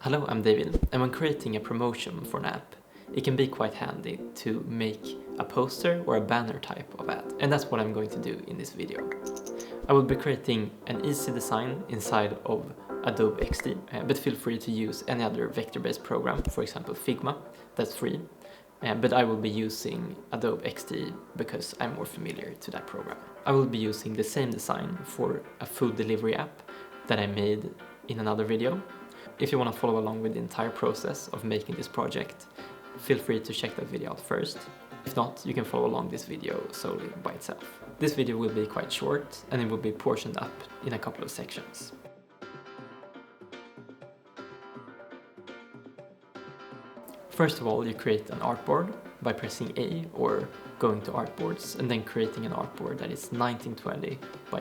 Hello, I'm David, and when creating a promotion for an app, it can be quite handy to make a poster or a banner type of ad, and that's what I'm going to do in this video. I will be creating an easy design inside of Adobe XD, but feel free to use any other vector-based program, for example Figma, that's free, but I will be using Adobe XD because I'm more familiar to that program. I will be using the same design for a food delivery app that I made in another video. If you want to follow along with the entire process of making this project, feel free to check that video out first. If not, you can follow along this video solely by itself. This video will be quite short and it will be portioned up in a couple of sections. First of all, you create an artboard by pressing A or going to Artboards and then creating an artboard that is 1920 by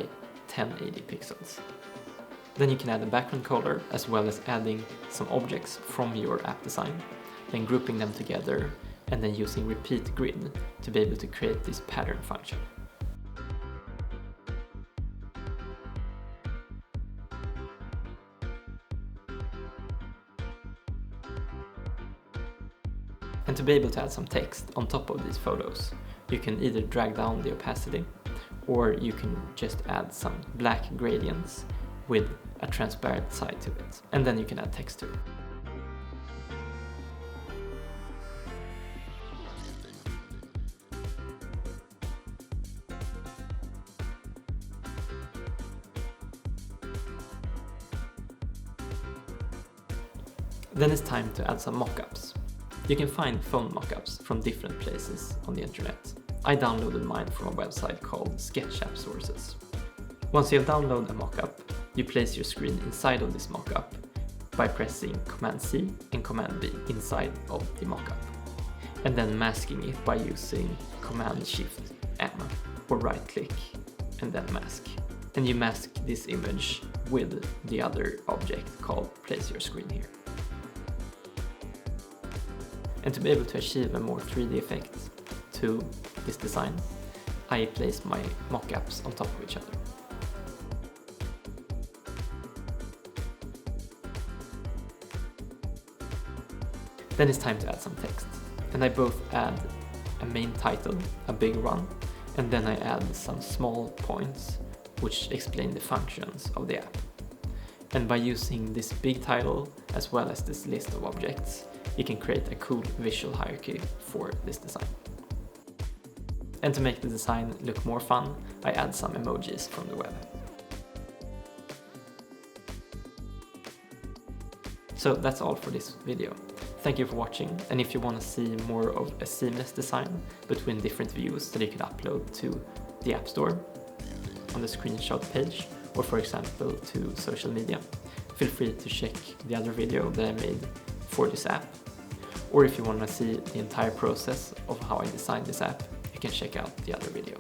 1080 pixels. Then you can add a background color as well as adding some objects from your app design, then grouping them together and then using repeat grid to be able to create this pattern function. And to be able to add some text on top of these photos, you can either drag down the opacity or you can just add some black gradients with a transparent side to it, and then you can add text to it. Then it's time to add some mockups. You can find phone mockups from different places on the internet. I downloaded mine from a website called SketchUp Sources. Once you have downloaded a mockup, you place your screen inside of this mockup by pressing Command C and Command V inside of the mockup, and then masking it by using Command Shift M or right click and then mask. And you mask this image with the other object called Place Your Screen here. And to be able to achieve a more 3D effect to this design, I place my mockups on top of each other. Then it's time to add some text, and I both add a main title, a big one, and then I add some small points which explain the functions of the app. And by using this big title as well as this list of objects, you can create a cool visual hierarchy for this design. And to make the design look more fun, I add some emojis from the web. So that's all for this video. Thank you for watching, and if you want to see more of a seamless design between different views that you can upload to the App Store on the screenshot page, or for example to social media, feel free to check the other video that I made for this app. Or if you want to see the entire process of how I designed this app, you can check out the other video.